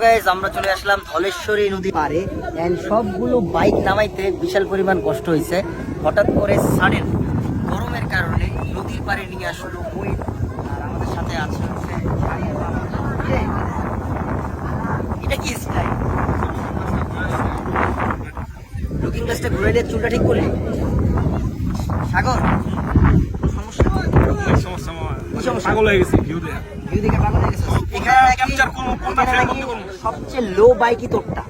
Guys আমরা চলে আসলাম ধলেশ্বরী নদী পারে এন্ড সবগুলো বাইক নামাইতে বিশাল পরিমাণ কষ্ট হয়েছে। হঠাৎ করে সাডেন গরমের কারণে নদীর পারে নিয়ে আসলো মই। আর আমাদের সাথে আছে হচ্ছে এটা কি স্টাইল লুকিং গ্লাসটা ঘুরে দিয়ে চুলটা ঠিক করলি সাগর সবচেয়ে লো বাইকই তোরটা,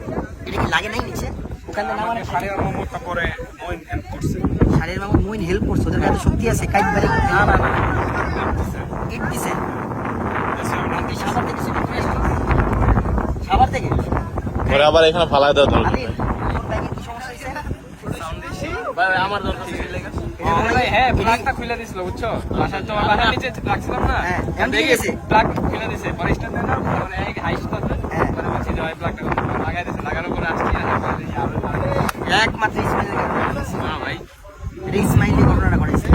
এটা কি লাগে নাই নিচে ওখানে নামানো শাড়ির মামা মইন হেল্প করছে, ওদের কাছে শক্তি আছে কাইট বাড়ি না না না ইট দিছে সাবার থেকে শুরু করে সাবার থেকে পরে আবার এখানে ফালাই দাও তো আরে তোর বাইকে কি সমস্যা হইছে ভাই আমার দরকার ছিল হ্যাঁ প্লাগটা খুলে দিছিল বুঝছো বাসার তো বাসার নিচে রাখছিলাম না হ্যাঁ এমন ঠিক আছে প্লাগ খুলে দিছে পরে স্টার্ট দেন না মানে এই হাইস্ট না পরে বলছি যে ভাই প্লাগটা লাগাই দিছে লাগানোর পরে আসছি আর একমাত্র ইসমাইল না ভাই ইসমাইলি ঘটনাটা ঘটেছে।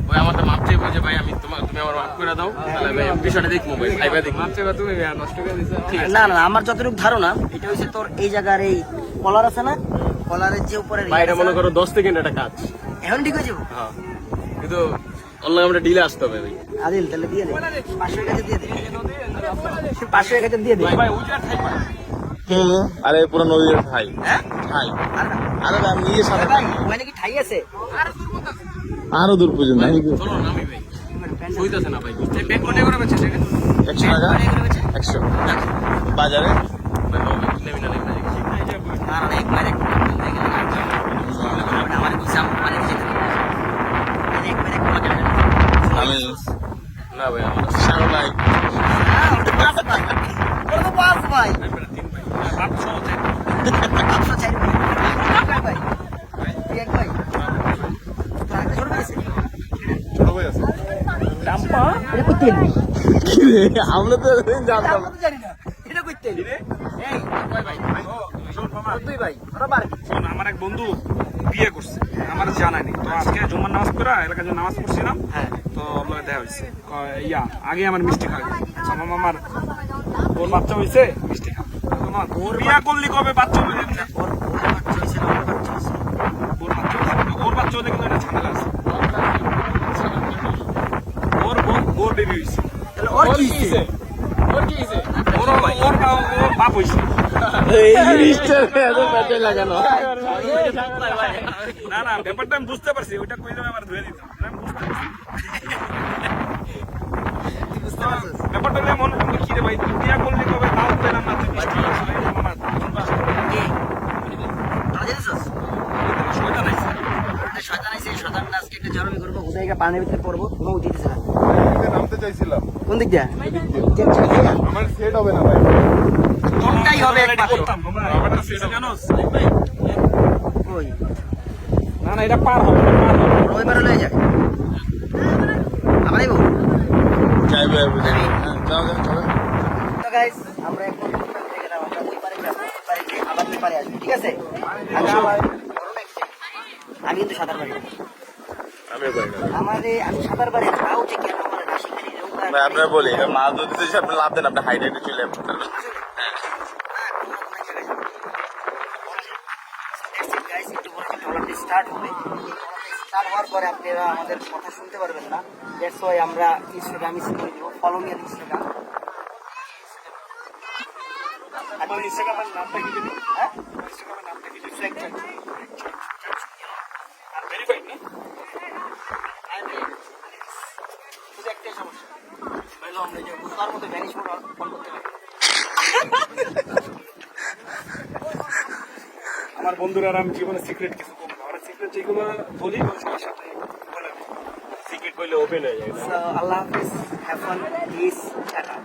ওই আমার তো মাপ চাইবো যে ভাই আমি তুমি আমার মাফ করে দাও তাহলে ভাই বিষয়টা দেখবো ভাই ভাইবা দেখবো মাপছে বা তুমি নষ্ট করে দিছো না না আমার যতটুকু ধারণা এটা হচ্ছে তোর এই জায়গার এই কলার আছে না, কলারের যে উপরে ভাই এটা মনে করো 10 সেকেন্ড একটা কাজ। এখন ঠিক হয়ে যাবো। হ্যাঁ কিন্তু অনলাইন আমরা ডিলে আসতে হবে ভাই। আদিল তাহলে দিয়ে দে 500 টাকা দিয়ে দে 500 টাকা দিয়ে দে ভাই ওইটা থাকবা আরে পুরো নদীর ঠাই হ্যাঁ ঠাই আর না আরে ভাই আমি নিজের সাথে ভাই ওখানে কি ঠাই আছে আরো দূর পর্যন্ত আমি চলো না আমি ভাই হইতাছে না ভাই পেট কোটে করে বেচে দেখেন 100 টাকা 100 বাজারে ভাই নেমি না আর অনেক মারে আমার হিসাব মানে যেতে অনেক মারে কোলা কেন আমি না ভাই আমার সারা ভাই ওটা পাস ভাই বাপ সহজে 504 ভাই এক ভাই ছোট ভাই আছে ছোট ভাই আছে ডাম্পা এটা কইতে কি রে আমরা তো জানতাম আমরা তো জানি না এটা কইতে এই ভাই শোন মামা দুই ভাই ওরা পারবি শোন আমার এক বন্ধু বিয়ে করছে আমার জানাই নেই তো আজকে জুম্মার নামাজ পড়া এলাকায় যে নামাজ পড়ছিলাম হ্যাঁ তো আপনার দেখা হয়েছে ইয়া আগে আমার মিষ্টি খাওয়া আমার মামার ওর বাচ্চা হয়েছে মিষ্টি খাওয়া ওর বিয়া করলি কবে বাচ্চা হবে ওর বাচ্চা হইছে না ওর বাচ্চা হইছে ওর বাচ্চা হলে কিন্তু এটা ঝামেলা আছে ওর বেবি হয়েছে তাহলে ওর কি হইছে ওর বাপ হয়েছে এই জিনিসটা এত পেটে লাগানো না না ব্যাপারটা আমি বুঝতে পারছি ওইটা কইলে আমার ধুয়ে দিতাম আমি বুঝতে পারছি ব্যাপারটা হলে মনে করলো কি রে ভাই তুমি বিয়া করলি কবে তাও পেলাম না তুমি মিষ্টি খাওয়া আমার শয়তান আইছে শয়তান আইছে শয়তান আজকে একটা জরমি করবো উদয় গা পানির ভিতরে পড়বো কোনো উঠিতেছে না নামতে চাইছিলাম কোন দিক দিয়ে আমার সেট হবে না ভাই কোনটাই হবে একমাত্র করতাম ব্যাপারটা সেটা জানোস কই না না এটা পার হবে রবিবার লয়ে যায় আমারই বউ যাই ভাই বুঝাবি যাও যাও চলো তো গাইস আমরা এখন থেকে গেলাম আমরা ওই পারে যাবো ওই পারে গিয়ে আবার এই পারে আসবো ঠিক আছে আমি কিন্তু সাঁতার পারি আমি ভাই আমি সাঁতার পারি না তাও যে কেন আমার রাশি খালি ভাই আপনারা বলি মাছ ধরতে যদি আপনি লাভ দেন আপনি হাইডে চলে যাবেন স্টার্ট হবে স্টার্ট হওয়ার পরে আপনারা আমাদের কথা শুনতে পারবেন না দ্যাটস ওয়াই আমরা ইনস্টাগ্রাম করে দিব ফলো মি অন ইনস্টাগ্রাম আপনার ইনস্টাগ্রামের নামটা কি দিবেন হ্যাঁ ইনস্টাগ্রামের নামটা কি দিবেন সেক্টর ভেরিফাইড না শুধু একটাই সমস্যা হইলো আমরা যে বুঝবার মতো ভ্যানিশ মোড ফোন করতে পারি আমার বন্ধুরা আর আমি জীবনে সিক্রেট কিছু করবো না সিক্রেট যেগুলো বলি সবার সাথে বলে সিক্রেট বললে ওপেন হয়ে যায় So Allah Hafiz, have fun, peace, tata.